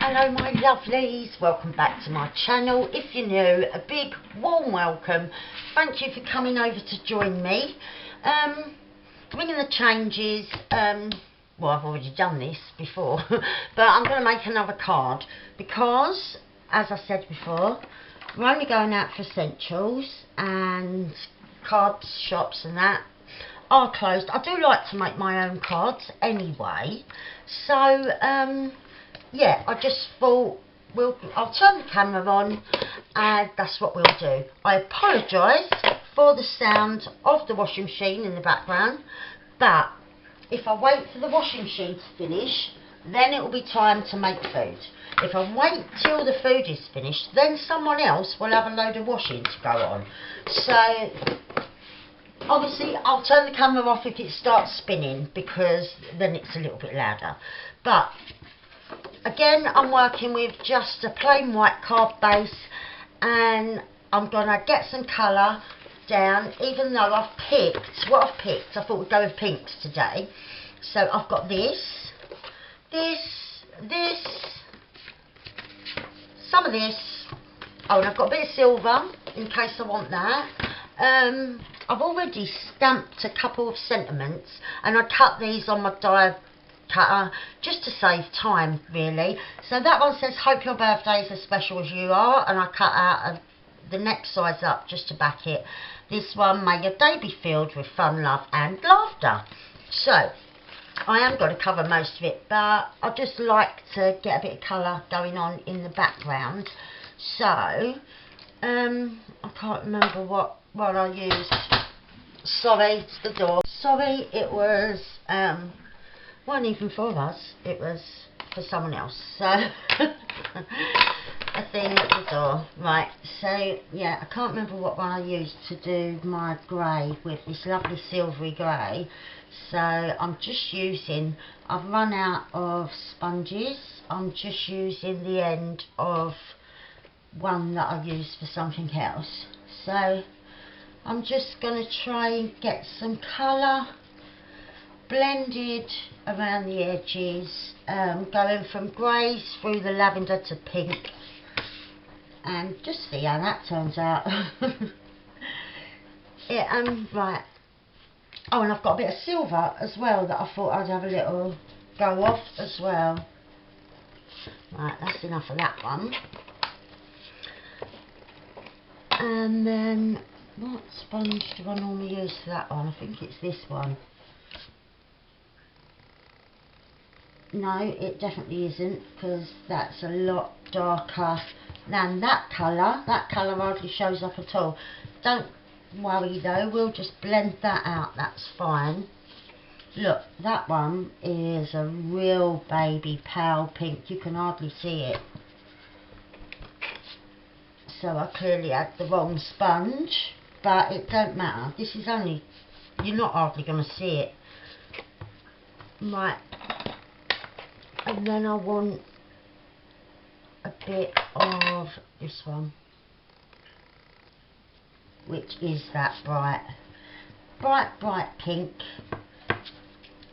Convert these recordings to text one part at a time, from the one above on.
Hello my lovelies, welcome back to my channel. If you're new, a big warm welcome. Thank you for coming over to join me. Bringing the changes, well, I've already done this before, but I'm going to make another card because, as I said before, we're only going out for essentials and card shops and that are closed. I do like to make my own cards anyway, so yeah, I just thought I'll turn the camera on and that's what we'll do. I apologise for the sound of the washing machine in the background, but if I wait for the washing machine to finish, then it will be time to make food. If I wait till the food is finished, then someone else will have a load of washing to go on. So obviously I'll turn the camera off if it starts spinning, because then it's a little bit louder. But again, I'm working with just a plain white card base, and I'm going to get some colour down, even though I've picked what I've picked. I thought we'd go with pinks today. So I've got this, some of this, oh, and I've got a bit of silver in case I want that. I've already stamped a couple of sentiments, and I cut these on my die cutter just to save time, really. So that one says, hope your birthday is as special as you are, and I cut out the next size up just to back it. This one, may your day be filled with fun, love and laughter. So I am going to cover most of it, but I just like to get a bit of colour going on in the background. So I can't remember what I used. Sorry, it's the door. Sorry, it was wasn't even for us, it was for someone else. So a thing at the door. Right, so yeah, I can't remember what one I used to do my grey with, this lovely silvery grey. So I'm just using, I've run out of sponges, I'm just using the end of one that I used for something else. So I'm just going to try and get some colour blended around the edges, going from greys through the lavender to pink, and just see how that turns out. Right, oh, and I've got a bit of silver as well that I thought I'd have a little go off as well. Right, that's enough of that one. And then what sponge do I normally use for that one? I think it's this one. No, it definitely isn't, because that's a lot darker than that colour. That colour hardly shows up at all. Don't worry though, we'll just blend that out, that's fine. Look, that one is a real baby pale pink, you can hardly see it. So I clearly had the wrong sponge, but it don't matter. This is only, you're not hardly going to see it. Right. And then I want a bit of this one, which is that bright pink,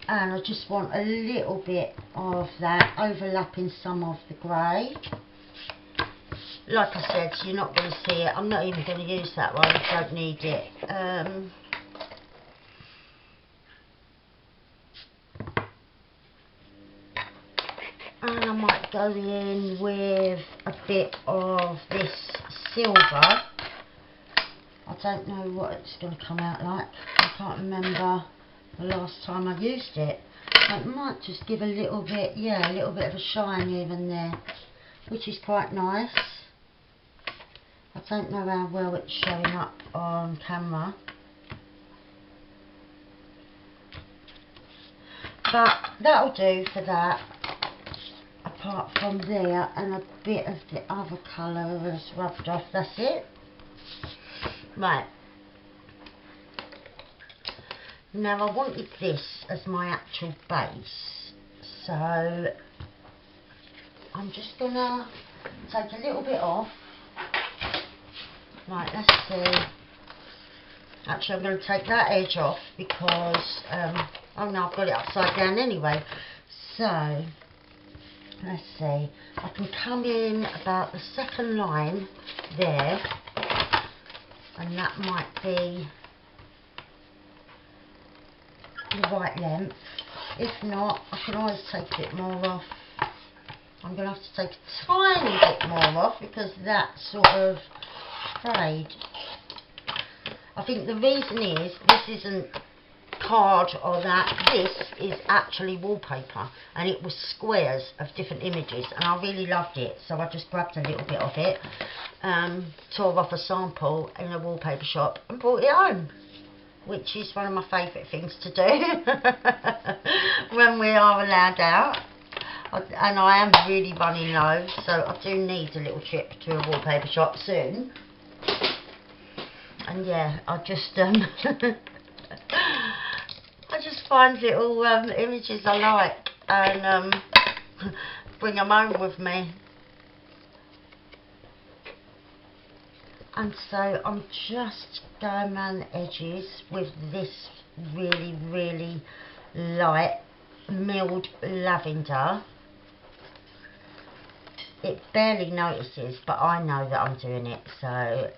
and I just want a little bit of that overlapping some of the grey. Like I said, you're not going to see it. I'm not even going to use that one, I don't need it. And I might go in with a bit of this silver. I don't know what it's going to come out like. I can't remember the last time I used it. It might just give a little bit, yeah, a little bit of a shine even there, which is quite nice. I don't know how well it's showing up on camera, but that'll do for that. Apart from there, and a bit of the other colour has rubbed off, that's it. Right, now I wanted this as my actual base, so I'm just gonna take a little bit off. Right, let's see. Actually, I'm going to take that edge off because oh no, I've got it upside down anyway. So let's see, I can come in about the second line there, and that might be the right length. If not, I can always take a bit more off. I'm going to have to take a tiny bit more off because that's sort of frayed. I think the reason is this isn't card or that, this is actually wallpaper, and it was squares of different images, and I really loved it, so I just grabbed a little bit of it, tore off a sample in a wallpaper shop and brought it home, which is one of my favourite things to do when we are allowed out. And I am really running low, so I do need a little trip to a wallpaper shop soon. And yeah, I just I just find little images I like and bring them home with me. And so I'm just going around the edges with this really, really light milled lavender. It barely notices, but I know that I'm doing it, so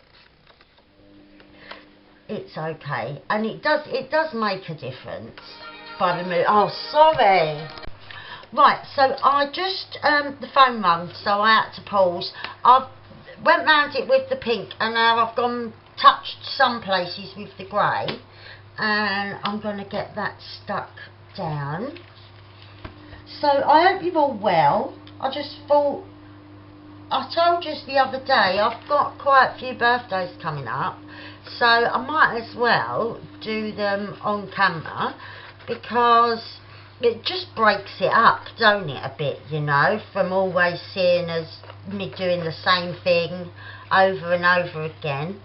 it's okay. And it does make a difference by the mood. Oh, sorry. Right, so I just the phone rang, so I had to pause. I went round it with the pink, and now I've touched some places with the grey, and I'm going to get that stuck down. So I hope you're all well. I just thought, I told you the other day, I've got quite a few birthdays coming up, so I might as well do them on camera, because it just breaks it up, don't it, a bit, you know, from always seeing as me doing the same thing over and over again.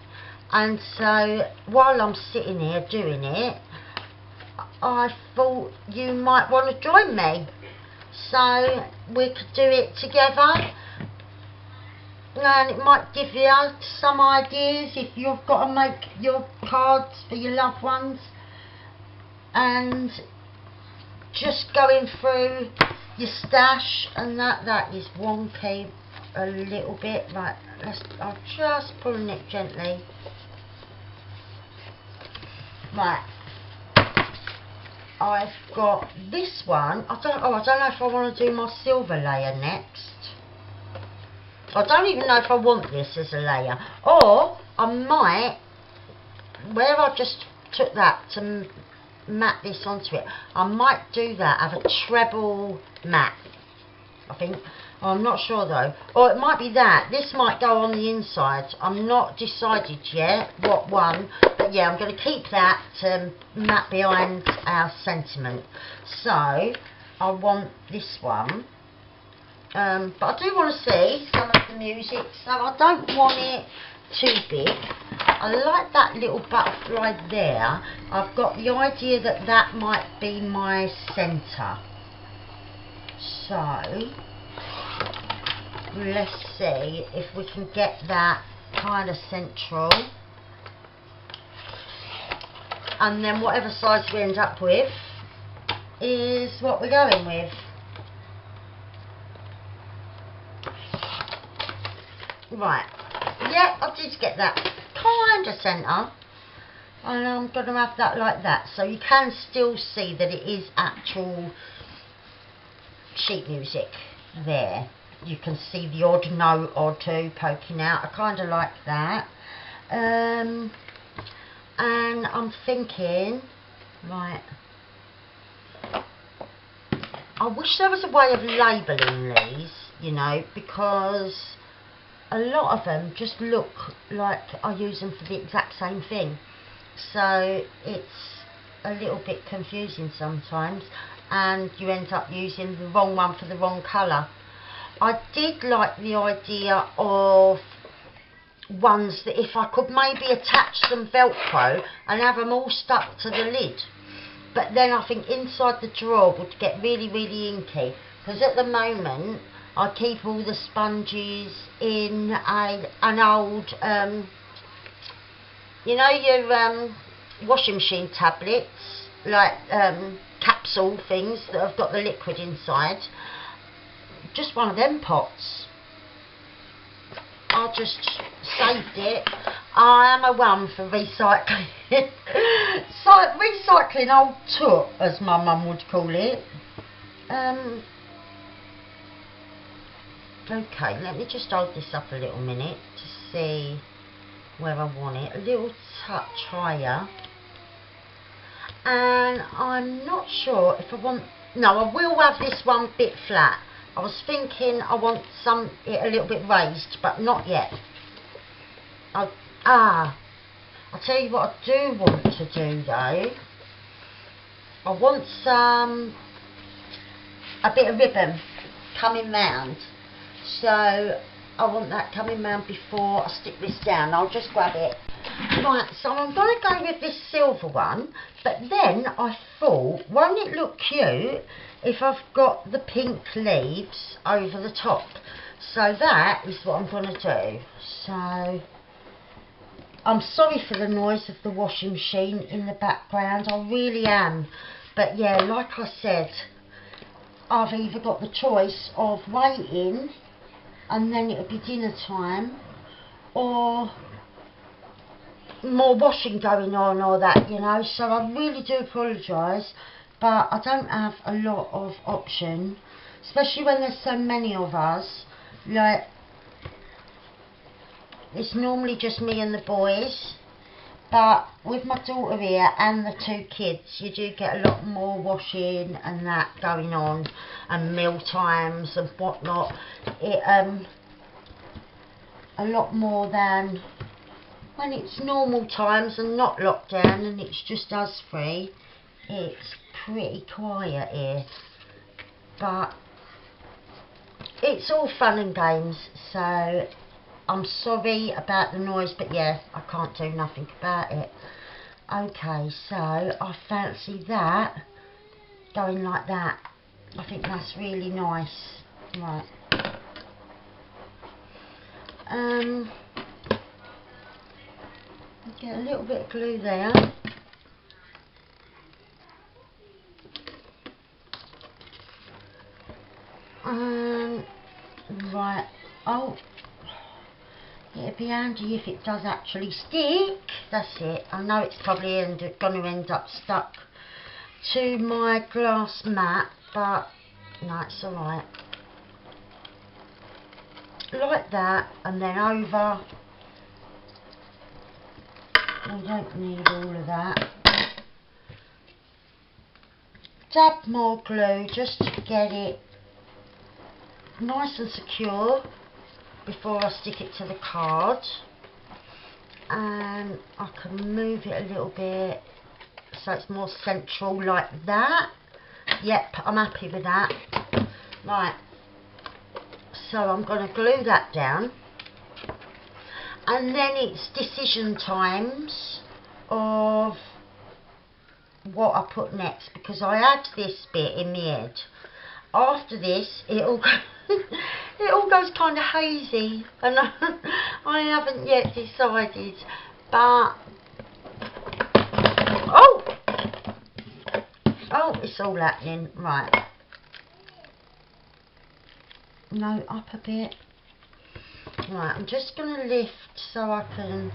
And so while I'm sitting here doing it, I thought you might want to join me, so we could do it together. And it might give you some ideas if you've got to make your cards for your loved ones, and just going through your stash and that is wonky a little bit. Right, I'm just pulling it gently. Right, I've got this one. I don't know if I want to do my silver layer next. I don't even know if I want this as a layer, or I might, where I just took that to mat this onto it, I might do that, have a treble mat, I think. I'm not sure though, or it might be that, this might go on the inside. I'm not decided yet what one, but yeah, I'm going to keep that to mat behind our sentiment. So I want this one. But I do want to see some of the music, so I don't want it too big. I like that little butterfly there. I've got the idea that that might be my centre. So let's see if we can get that kind of central. And then whatever size we end up with is what we're going with. Right, yeah, I did get that kind of centre, and I'm going to have that like that, so you can still see that it is actual sheet music there. You can see the odd note or two poking out. I kind of like that. And I'm thinking, right, I wish there was a way of labelling these, you know, because a lot of them just look like I use them for the exact same thing, so it's a little bit confusing sometimes, and you end up using the wrong one for the wrong colour. I did like the idea of ones that if I could maybe attach some Velcro and have them all stuck to the lid, but then I think inside the drawer would get really, really inky, because at the moment I keep all the sponges in an old, you know, your washing machine tablets, like capsule things that have got the liquid inside. just one of them pots. I just saved it. I am a one for recycling. So, recycling old took, as my mum would call it. Okay, let me just hold this up a little minute to see where I want it. A little touch higher. And I'm not sure if I want... No, I will have this one bit flat. I was thinking I want it a little bit raised, but not yet. I'll tell you what I do want to do though. I want a bit of ribbon coming round. So I want that coming round before I stick this down. I'll just grab it. Right, so I'm going to go with this silver one, but then I thought, won't it look cute if I've got the pink leaves over the top? So that is what I'm going to do. So I'm sorry for the noise of the washing machine in the background, I really am. But yeah, like I said, I've either got the choice of waiting and then it'll be dinner time, or more washing going on or that, you know. So I really do apologise, but I don't have a lot of option, especially when there's so many of us. Like, it's normally just me and the boys, but with my daughter here and the two kids, you do get a lot more washing and that going on, and meal times and whatnot. A lot more than when it's normal times and not lockdown and it's just us three. It's pretty quiet here, but it's all fun and games. So I'm sorry about the noise, but yeah, I can't do nothing about it. Okay, so I fancy that going like that. I think that's really nice. Right. Get a little bit of glue there. Right. Oh, it'd be handy if it does actually stick. That's it. I know it's probably going to end up stuck to my glass mat, but no, it's alright. Like that, and then over. We don't need all of that. Dab more glue just to get it nice and secure before I stick it to the card. And I can move it a little bit so it's more central like that. Yep, I'm happy with that. Right, so I'm going to glue that down. And then it's decision times of what I put next, because I had this bit in the head. After this, it all goes kind of hazy, and I haven't yet decided. But oh, it's all happening. Right. No, up a bit. Right, I'm just going to lift so I can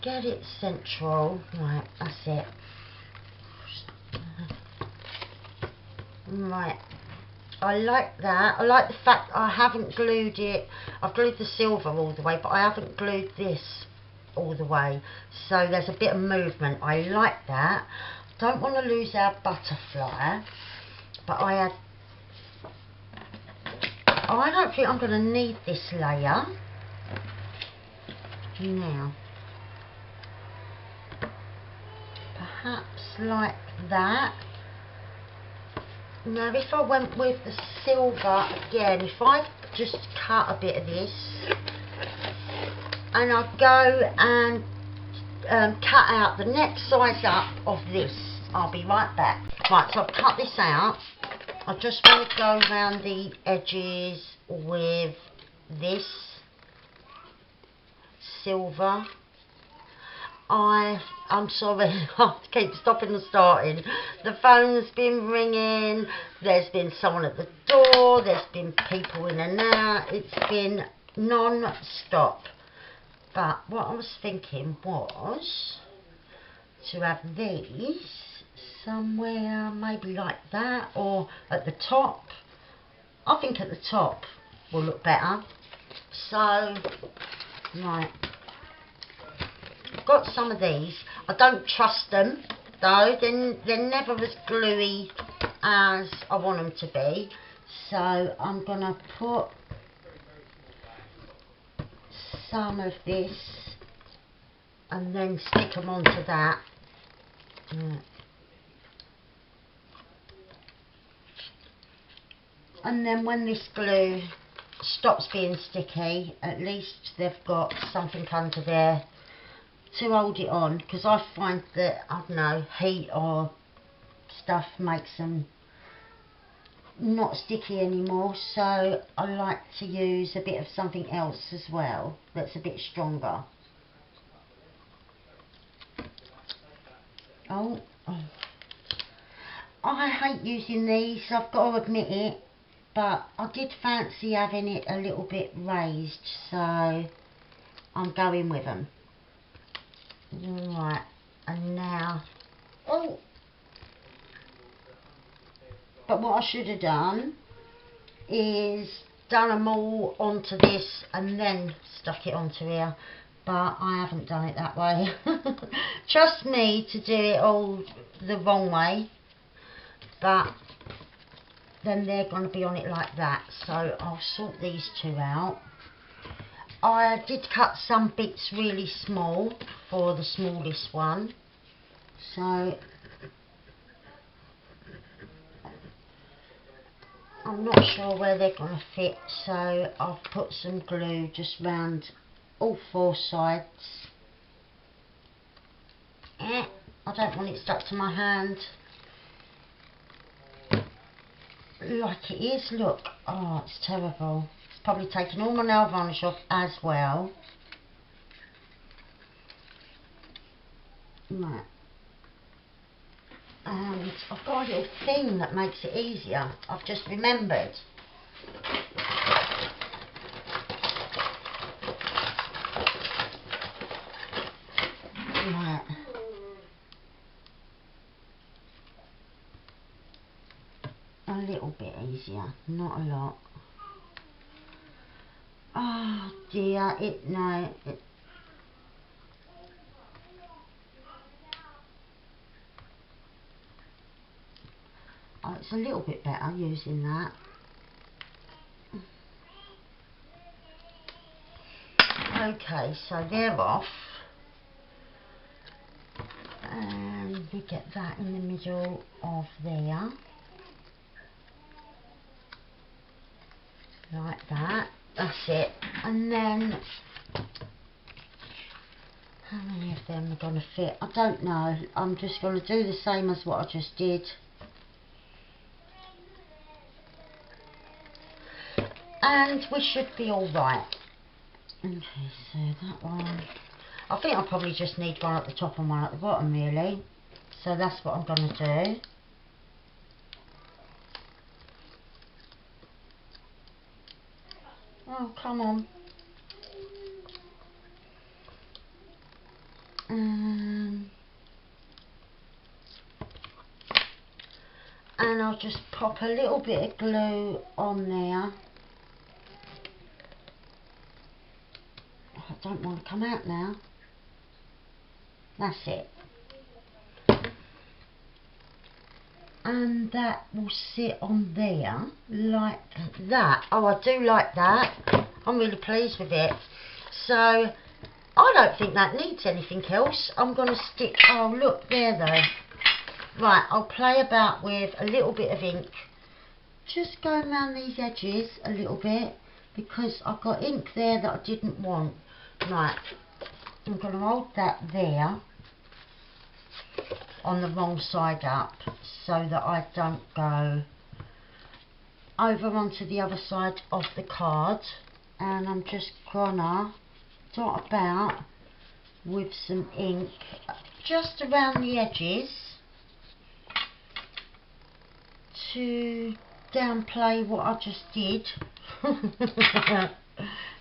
get it central. Right, that's it. Right, I like that. I like the fact I haven't glued it. I've glued the silver all the way, but I haven't glued this all the way. So there's a bit of movement. I like that. Don't want to lose our butterfly, but I don't think I'm going to need this layer now. Perhaps like that. Now if I went with the silver again, if I just cut a bit of this and I go and cut out the next size up of this, I'll be right back. Right, so I've cut this out. I just want to go around the edges with this silver. I'm sorry, I have to keep stopping and starting. The phone's been ringing, there's been someone at the door, there's been people in and out, it's been non-stop. But what I was thinking was to have these somewhere, maybe like that, or at the top. I think at the top will look better. So, right, I've got some of these. I don't trust them though, they're never as gluey as I want them to be. So I'm going to put some of this and then stick them onto that. And then when this glue stops being sticky, at least they've got something under there to hold it on, because I find that, I don't know, heat or stuff makes them not sticky anymore, so I like to use a bit of something else as well that's a bit stronger. Oh, I hate using these, I've got to admit it, but I did fancy having it a little bit raised, so I'm going with them. Right, and now, oh, but what I should have done is done them all onto this and then stuck it onto here, but I haven't done it that way. Trust me to do it all the wrong way, but then they're going to be on it like that, so I'll sort these two out. I did cut some bits really small for the smallest one, so I'm not sure where they're going to fit, so I've put some glue just round all four sides. I don't want it stuck to my hand like it is, look. Oh, it's terrible. It's probably taken all my nail varnish off as well. Right. And I've got a little thing that makes it easier. I've just remembered. Right. A little bit easier, not a lot. Oh dear, oh, it's a little bit better using that. Okay, so they're off. And we get that in the middle of there. Like that. That's it. And then, how many of them are going to fit? I don't know. I'm just going to do the same as what I just did. And we should be alright. Okay, so that one. I think I probably just need one at the top and one at the bottom, really. So that's what I'm going to do. Oh, come on. And I'll just pop a little bit of glue on there. Oh, I don't want to come out now. That's it. And that will sit on there like that. Oh, I do like that. I'm really pleased with it. So I don't think that needs anything else. I'm going to stick, oh look there though. Right, I'll play about with a little bit of ink. Just going around these edges a little bit, because I've got ink there that I didn't want. Right, I'm going to hold that there on the wrong side up, so that I don't go over onto the other side of the card. And I'm just gonna dot about with some ink just around the edges to downplay what I just did.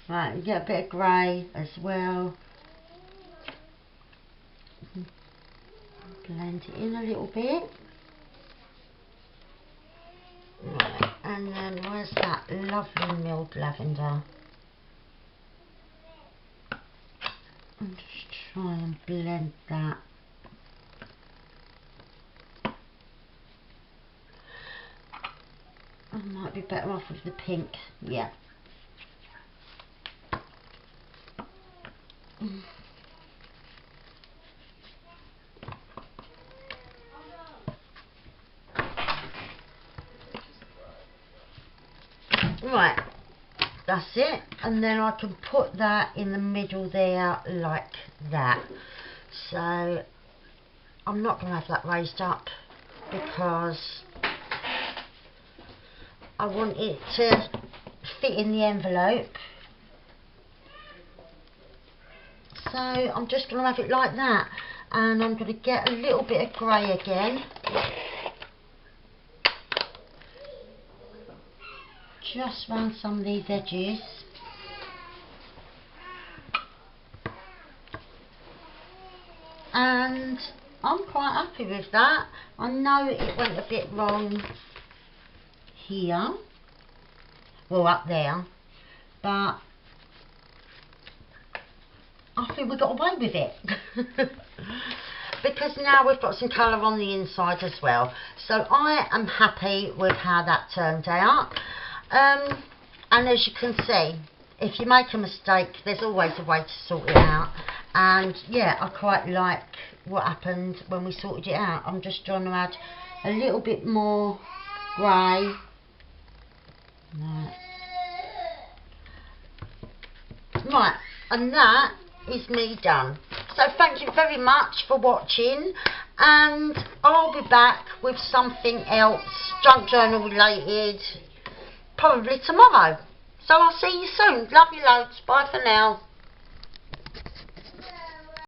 Right, we get a bit of grey as well. Blend it in a little bit. Right, and then where's that lovely milled lavender? And just try and blend that. I might be better off with the pink, yeah. Right, that's it, and then I can put that in the middle there like that. So I'm not going to have that raised up because I want it to fit in the envelope. So I'm just going to have it like that, and I'm going to get a little bit of grey again. Just round some of these edges. And I'm quite happy with that. I know it went a bit wrong here, well up there, but I think we got away with it. Because now we've got some colour on the inside as well. So I am happy with how that turned out. And as you can see, if you make a mistake, there's always a way to sort it out. And yeah, I quite like what happened when we sorted it out. I'm just trying to add a little bit more grey. Right, and that is me done. So thank you very much for watching, and I'll be back with something else junk journal related probably tomorrow. So I'll see you soon. Love you loads. Bye for now.